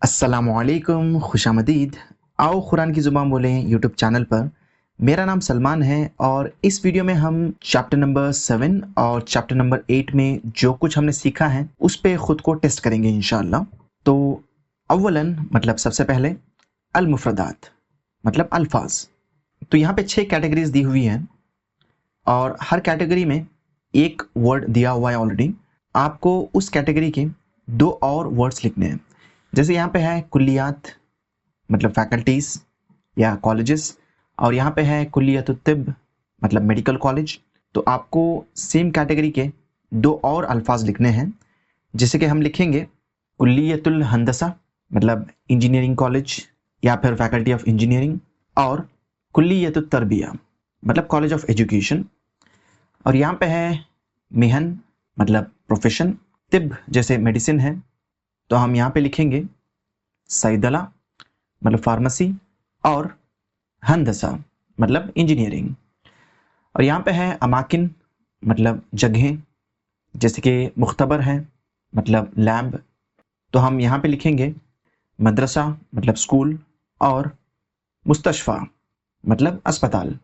अस्सलामुअलैकुम, खुशामदीद। आओ कुरान की ज़ुबान बोलें यूट्यूब चैनल पर। मेरा नाम सलमान है और इस वीडियो में हम चैप्टर नंबर 7 और चैप्टर नंबर 8 में जो कुछ हमने सीखा है उस पे ख़ुद को टेस्ट करेंगे इंशाअल्लाह। तो अव्वलन मतलब सबसे पहले अल मुफ़रदात मतलब अल्फाज। तो यहाँ पे 6 कैटेगरीज दी हुई हैं और हर कैटेगरी में एक वर्ड दिया हुआ है ऑलरेडी। आपको उस कैटेगरी के 2 और वर्ड्स लिखने हैं। जैसे यहाँ पे है कुल्लियात मतलब फैकल्टीज़ या कॉलेजेस, और यहाँ पे है कुल्लियतुत तिब मतलब मेडिकल कॉलेज। तो आपको सेम कैटेगरी के 2 और अल्फाज लिखने हैं, जैसे कि हम लिखेंगे कुल्लियतुल हंदसा मतलब इंजीनियरिंग कॉलेज या फिर फैकल्टी ऑफ इंजीनियरिंग, और कुल्लियतुत तरबिया मतलब कॉलेज ऑफ एजुकेशन। और यहाँ पे है मिहन मतलब प्रोफेशन, तिब जैसे मेडिसिन है तो हम यहाँ पे लिखेंगे सैदला मतलब फार्मेसी, और हंदसा मतलब इंजीनियरिंग। और यहाँ पे है अमाकिन मतलब जगहें, जैसे कि मुख्तबर है मतलब लैब, तो हम यहाँ पे लिखेंगे मदरसा मतलब स्कूल, और मुस्तशफ़ा मतलब अस्पताल।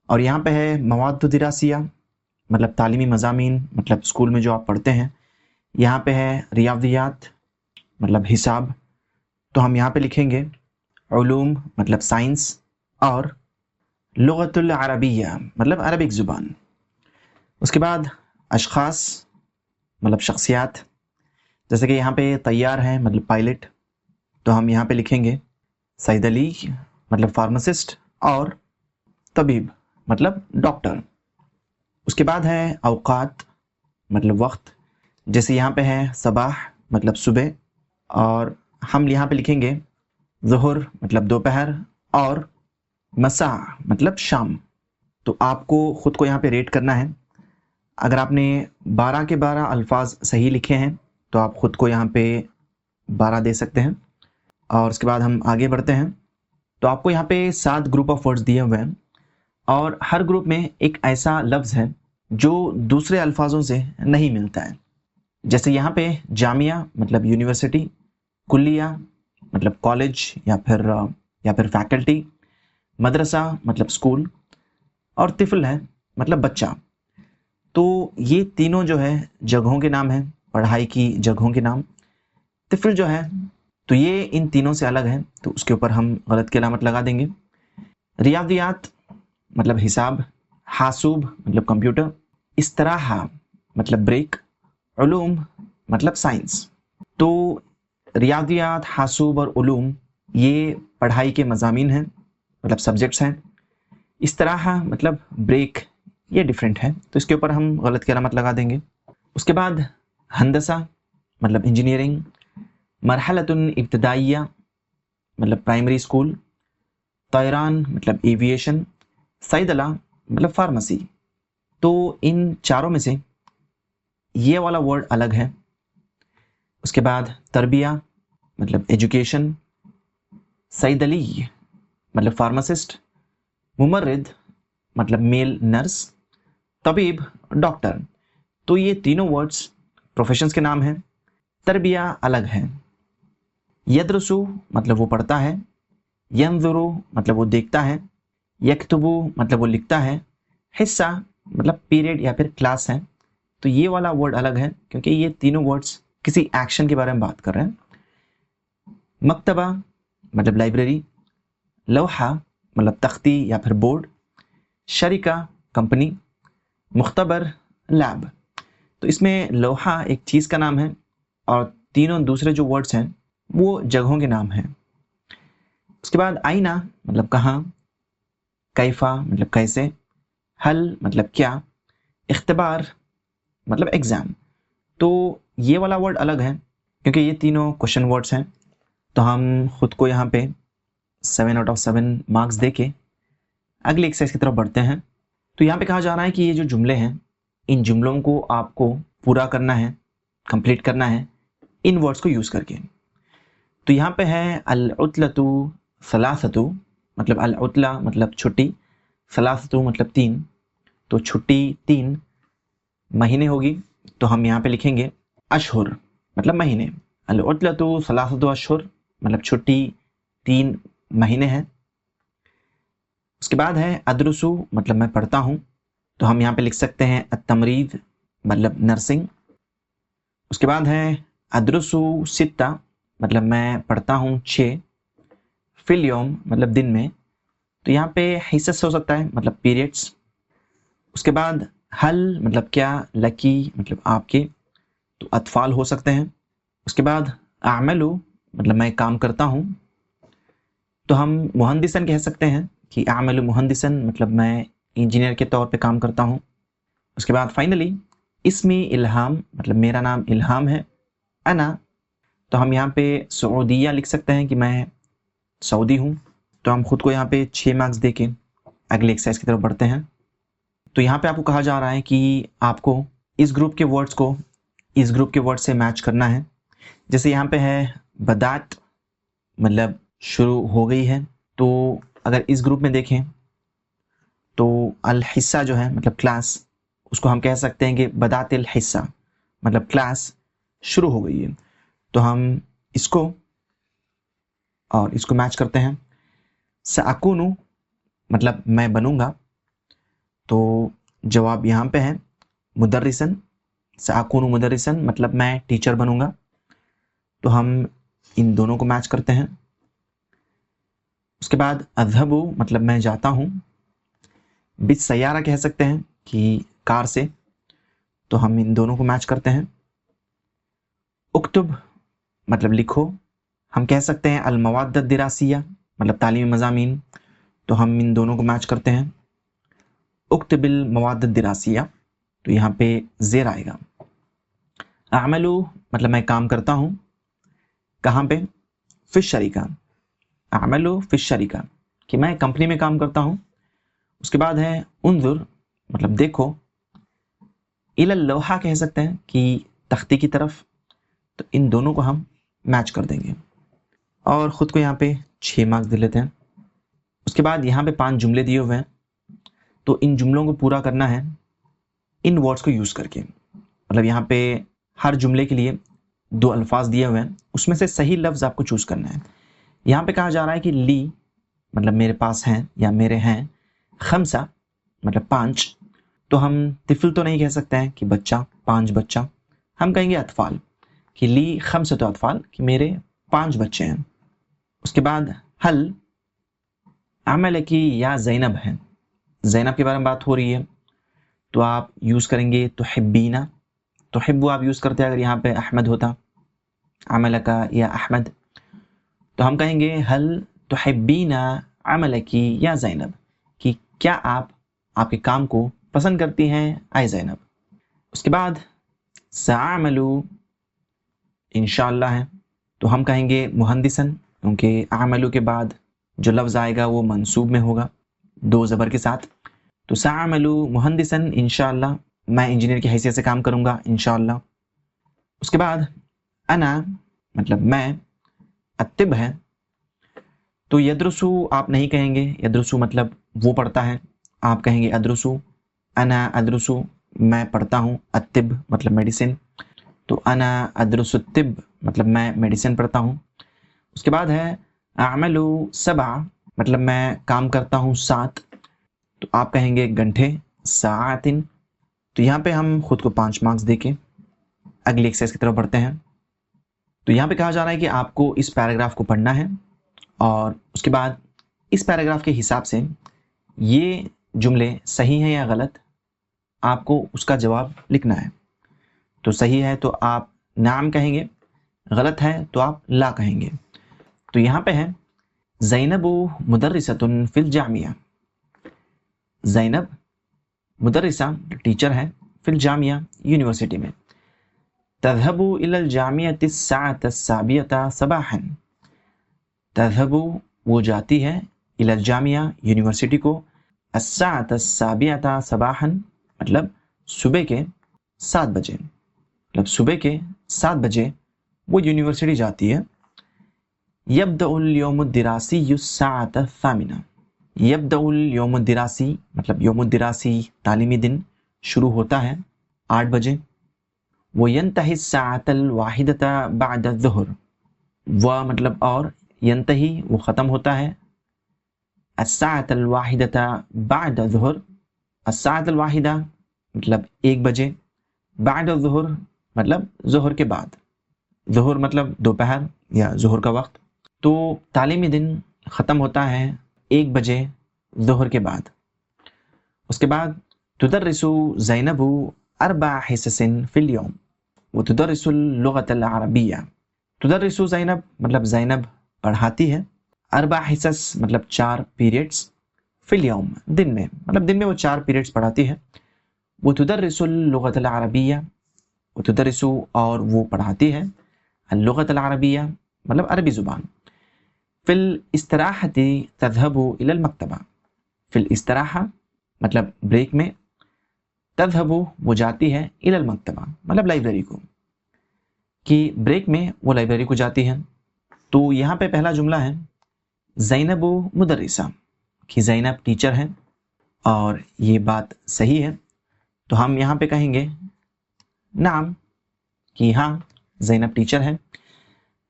और यहाँ पे है मवाद दिरासिया मतलब तालीमी मज़ामीन मतलब स्कूल में जो आप पढ़ते हैं। यहाँ पे है रियाज़ियात मतलब हिसाब, तो हम यहाँ पे लिखेंगे उलूम मतलब साइंस, और लुग़तुल अरबिया मतलब अरबिक ज़ुबान। उसके बाद अशख़ास मतलब शख्सियात, जैसे कि यहाँ पे तैयार है मतलब पायलट, तो हम यहाँ पे लिखेंगे सैदली मतलब फार्मासिस्ट, और तबीब मतलब डॉक्टर। उसके बाद है औक़ात मतलब वक्त, जैसे यहाँ पे है सबाह मतलब सुबह, और हम यहाँ पे लिखेंगे ज़ुहर मतलब दोपहर, और मसा मतलब शाम। तो आपको ख़ुद को यहाँ पे रेट करना है। अगर आपने 12 के 12 अल्फाज सही लिखे हैं तो आप ख़ुद को यहाँ पे 12 दे सकते हैं। और उसके बाद हम आगे बढ़ते हैं। तो आपको यहाँ पे 7 ग्रुप ऑफ वर्ड्स दिए हुए हैं, और हर ग्रुप में एक ऐसा लफ्ज़ है जो दूसरे अल्फाजों से नहीं मिलता है। जैसे यहाँ पे जामिया मतलब यूनिवर्सिटी, कुल्लिया मतलब कॉलेज या फिर फैकल्टी, मदरसा मतलब स्कूल, और तिफल है मतलब बच्चा। तो ये तीनों जो है जगहों के नाम हैं, पढ़ाई की जगहों के नाम। तिफल जो है तो ये इन तीनों से अलग है, तो उसके ऊपर हम गलत की अलामत लगा देंगे। रियादियात मतलब हिसाब, हासूब मतलब कंप्यूटर, इस्तराहा मतलब ब्रेक, उलूम मतलब साइंस। तो रियादियात, हासूब और उलूम ये पढ़ाई के मज़ामीन हैं मतलब सब्जेक्ट्स हैं। इस्तराहा मतलब ब्रेक ये डिफरेंट है, तो इसके ऊपर हम गलत की अलामत लगा देंगे। उसके बाद हंदसा मतलब इंजीनियरिंग, मरहलतुन इब्तदाइया मतलब प्राइमरी स्कूल, तैरान मतलब एविएशन, सैदला मतलब फार्मेसी। तो इन चारों में से ये वाला वर्ड अलग है। उसके बाद तरबिया मतलब एजुकेशन, सैदली मतलब फार्मासिस्ट, मुमर्रिद मतलब मेल नर्स, तबीब डॉक्टर। तो ये तीनों वर्ड्स प्रोफेशंस के नाम हैं। तरबिया अलग है। यदरसु मतलब वो पढ़ता है, यंजुरु मतलब वो देखता है, यक्तुबु मतलब वो लिखता है, हिस्सा मतलब पीरियड या फिर क्लास है। तो ये वाला वर्ड अलग है क्योंकि ये तीनों वर्ड्स किसी एक्शन के बारे में बात कर रहे हैं। मकतबा मतलब लाइब्रेरी, लौहा मतलब तख्ती या फिर बोर्ड, शरिका कंपनी, मुख्तबर लैब। तो इसमें लोहा एक चीज़ का नाम है और तीनों दूसरे जो वर्ड्स हैं वो जगहों के नाम हैं। उसके बाद आईना मतलब कहाँ, कैफा मतलब कैसे, हल मतलब क्या, इख्तिबार मतलब एग्ज़ाम। तो ये वाला वर्ड अलग है क्योंकि ये तीनों क्वेश्चन वर्ड्स हैं। तो हम खुद को यहाँ पे 7 आउट ऑफ 7 मार्क्स दे के अगले एक्सरसाइज की तरफ बढ़ते हैं। तो यहाँ पे कहा जा रहा है कि ये जो जुमले हैं इन जुमलों को आपको पूरा करना है, कंप्लीट करना है इन वर्ड्स को यूज़ करके। तो यहाँ पे है अल उतलतु सलासतु मतलब अल उतला मतलब छुट्टी, सलासतु मतलब 3। तो छुट्टी 3 महीने होगी, तो हम यहाँ पे लिखेंगे अशहुर मतलब महीने। अल उतलतु सलासतु अशहुर मतलब छुट्टी 3 महीने है। उसके बाद है अदरुसु मतलब मैं पढ़ता हूँ, तो हम यहाँ पे लिख सकते हैं अतमरीद मतलब नर्सिंग। उसके बाद है अदरुसु सित्ता मतलब मैं पढ़ता हूँ 6, फिल यौम मतलब दिन में, तो यहाँ पे हिस्सा हो सकता है मतलब पीरियड्स। उसके बाद हल मतलब क्या, लकी मतलब आपके, तो अतफाल हो सकते हैं। उसके बाद आमलु मतलब मैं काम करता हूँ, तो हम मुहंदिसन कह सकते हैं कि आमलु मुहंदिसन मतलब मैं इंजीनियर के तौर पे काम करता हूँ। उसके बाद फाइनली इसमी इल्हाम मतलब मेरा नाम इल्हाम है। अना, तो हम यहाँ पे सऊदिया लिख सकते हैं कि मैं सऊदी हूँ। तो हम खुद को यहाँ पे 6 मार्क्स दे के अगले एक्सरसाइज की तरफ बढ़ते हैं। तो यहाँ पे आपको कहा जा रहा है कि आपको इस ग्रुप के वर्ड्स को इस ग्रुप के वर्ड से मैच करना है। जैसे यहाँ पे है बदात मतलब शुरू हो गई है, तो अगर इस ग्रुप में देखें तो अल हिस्सा जो है मतलब क्लास, उसको हम कह सकते हैं कि बदातिल हिस्सा मतलब क्लास शुरू हो गई है। तो हम इसको और इसको मैच करते हैं। सअकुनु मतलब मैं बनूंगा, तो जवाब यहाँ पे है मुदर्रिसन। सअकुनु मुदर्रिसन मतलब मैं टीचर बनूंगा, तो हम इन दोनों को मैच करते हैं। उसके बाद अज़हबु मतलब मैं जाता हूँ, बिस सयारा कह सकते हैं कि कार से, तो हम इन दोनों को मैच करते हैं। उक्तुब मतलब लिखो, हम कह सकते हैं अल मवाद दिरासिया मतलब तालीमी मज़ामीन, तो हम इन दोनों को मैच करते हैं। उक्तबिल मवाद दिरासिया, तो यहाँ पे ज़ेर आएगा। आमलू मतलब मैं काम करता हूँ, कहाँ पे, फिश शरीका। आमलू फिश शरीका कि मैं कंपनी में काम करता हूँ। उसके बाद है उन्जुर मतलब देखो, इलल लोहा कह सकते हैं कि तख्ती की तरफ, तो इन दोनों को हम मैच कर देंगे और ख़ुद को यहाँ पे 6 मार्क्स दे लेते हैं। उसके बाद यहाँ पे 5 जुमले दिए हुए हैं, तो इन जुमलों को पूरा करना है इन वर्ड्स को यूज़ करके। मतलब यहाँ पे हर जुमले के लिए 2 अल्फाज दिए हुए हैं, उसमें से सही लफ्ज़ आपको चूज़ करना है। यहाँ पे कहा जा रहा है कि ली मतलब मेरे पास हैं या मेरे हैं, खमसा मतलब 5, तो हम तिफल तो नहीं कह सकते हैं कि बच्चा, 5 बच्चा, हम कहेंगे अतफाल कि ली खमसतु अतफाल कि मेरे 5 बच्चे हैं। उसके बाद हल अमल की या ज़ैनब है, ज़ैनब के बारे में बात हो रही है, तो आप यूज़ करेंगे तुहिब्बीना, तुहिब्बु आप यूज़ करते हैं अगर यहाँ पे अहमद होता, अमल का या अहमद, तो हम कहेंगे हल तुहिब्बीना अमल की या ज़ैनब कि क्या आप आपके काम को पसंद करती हैं आए ज़ैनब। उसके बाद सअमलु इंशाअल्लाह है, तो हम कहेंगे मुहंदिसन, क्योंकि अमलु के बाद जो लफ्ज़ आएगा वो मंसूब में होगा 2 ज़बर के साथ। तो सअमलु मुहंदिसन इंशाअल्लाह, मैं इंजीनियर की हैसियत से काम करूँगा इंशाअल्लाह। उसके बाद अना मतलब मैं, अत्तिब है, तो यदरुसु आप नहीं कहेंगे, यदरुसु मतलब वो पढ़ता है, आप कहेंगे अदरुसु। अना अदरुसु मैं पढ़ता हूँ, अत्तिब मतलब मेडिसिन, तो अना अदरुसु तिब मतलब मैं मेडिसिन पढ़ता हूँ। उसके बाद है अमलु सबा मतलब मैं काम करता हूँ 7, तो आप कहेंगे घंटे सातिन। तो यहाँ पे हम खुद को 5 मार्क्स देके अगली एक्सरसाइज की तरफ बढ़ते हैं। तो यहाँ पे कहा जा रहा है कि आपको इस पैराग्राफ को पढ़ना है और उसके बाद इस पैराग्राफ के हिसाब से ये जुमले सही हैं या गलत, आपको उसका जवाब लिखना है। तो सही है तो आप नाम कहेंगे, गलत है तो आप ला कहेंगे। तो यहाँ पे है ज़ैनबु मुदर्रिसतुन फिल जामिया, ज़ैनब मुदर्रिसा टीचर है, फिल जामिया यूनिवर्सिटी में। तज़हबु इलल जामियति अस्साअत अस्साबियता सबाहन, तज़हबु वो जाती है, इलल जामिया यूनिवर्सिटी को, अस्साअत अस्साबियता सबाहन मतलब सुबह के 7 बजे, मतलब सुबह के 7 बजे वो यूनिवर्सिटी जाती है। यब्दउल यौमुद दिरासी युस्साअत अत्थामिना, यब्दउल यौमुद दिरासी मतलब यौमुद दिरासी तालीमी दिन शुरू होता है 8 बजे। वो यंतहि अस्साअतल वाहिदता बाद अज़्ज़ुहर, वह मतलब और यंतही वो ख़त्म होता है, अस्साअत अल-वाहिदता बाद ज़ुहर, अस्साअत अल-वाहिदा मतलब 1 बजे, बाद ज़ुहर मतलब ज़ुहर के बाद, ज़ुहर मतलब दोपहर या ज़ुहर का वक्त। तो तालीमी दिन ख़त्म होता है 1 बजे ज़ुहर के बाद। उसके बाद तुदर्रिसु ज़ैनबु 4 हिस्सिन फिल यौम व तुदर्रिसुल लुग़तल अरबिया। तुदर्रिसु ज़ैनब मतलब ज़ैनब पढ़ाती है, 4 हिस्स मतलब 4 पीरियड्स, फिल यौम दिन में मतलब दिन में वो 4 पीरियड्स पढ़ाती है। वो तुदर्रिसुल लुग़तल अरबिया, वो तुदर्रिसु और वो पढ़ाती है, लुग़तल अरबिया मतलब अरबी ज़ुबान। फिल इस्तराहती तज़हबु इलल मक्तबा, फिल इस्तराहा मतलब ब्रेक में, तज़हबु वो जाती है, इलल मक्तबा मतलब लाइब्रेरी को, कि ब्रेक में वो लाइब्रेरी को जाती है। तो यहाँ पे पहला जुमला है ज़ैनबु मुदर्रिसा, कि ज़ैनब टीचर है और ये बात सही है। तो हम यहाँ पे कहेंगे नाम, कि हाँ ज़ैनब टीचर है।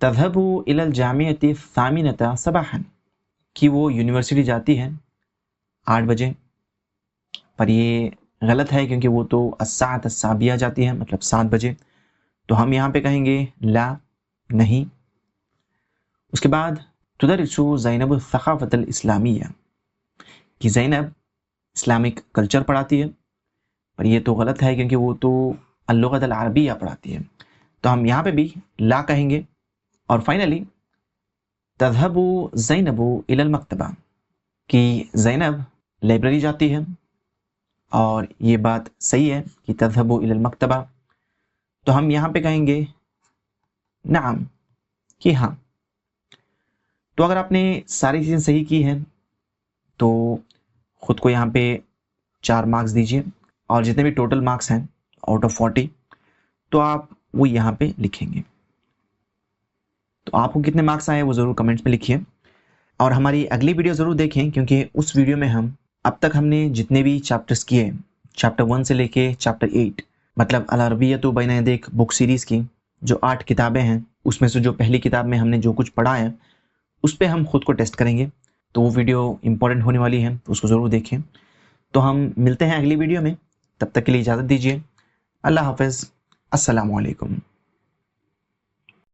तज़हबु इलल जामियति सामिनता सबाहन, कि वो यूनिवर्सिटी जाती है 8 बजे, पर ये गलत है क्योंकि वो तो अस्साअत अस्साबिया जाती है मतलब 7 बजे। तो हम यहाँ पे कहेंगे ला, नहीं। उसके बाद तुदर्रिसु ज़ैनब सक़ाफ़तल इस्लामिया, कि ज़ैनब इस्लामिक कल्चर पढ़ाती है, पर ये तो गलत है क्योंकि वो तो अल-लुग़तल अरबिया पढ़ाती है। तो हम यहाँ पे भी ला कहेंगे। और फाइनली तज़हबु ज़ैनबु इलल मक्तबा, कि ज़ैनब लाइब्रेरी जाती है और ये बात सही है कि तज़हबु इलल मक्तबा। तो हम यहाँ पे कहेंगे नाम, कि हाँ। तो अगर आपने सारी चीज़ें सही की हैं तो ख़ुद को यहाँ पे 4 मार्क्स दीजिए, और जितने भी टोटल मार्क्स हैं आउट ऑफ 40 तो आप वो यहाँ पे लिखेंगे। तो आपको कितने मार्क्स आए वो ज़रूर कमेंट्स में लिखिए, और हमारी अगली वीडियो ज़रूर देखें क्योंकि उस वीडियो में हम अब तक हमने जितने भी चैप्टर्स किए, चैप्टर 1 से लेके चैप्टर 8 मतलब अल अरबिय्यतु बैन यदैक बुक सीरीज़ की जो 8 किताबें हैं, उसमें से जो पहली किताब में हमने जो कुछ पढ़ा है उस पर हम खुद को टेस्ट करेंगे। तो वो वीडियो इंपॉर्टेंट होने वाली है, तो उसको ज़रूर देखें। तो हम मिलते हैं अगली वीडियो में, तब तक के लिए इजाज़त दीजिए। अल्लाह हाफ़िज़, अस्सलामु अलैकुम।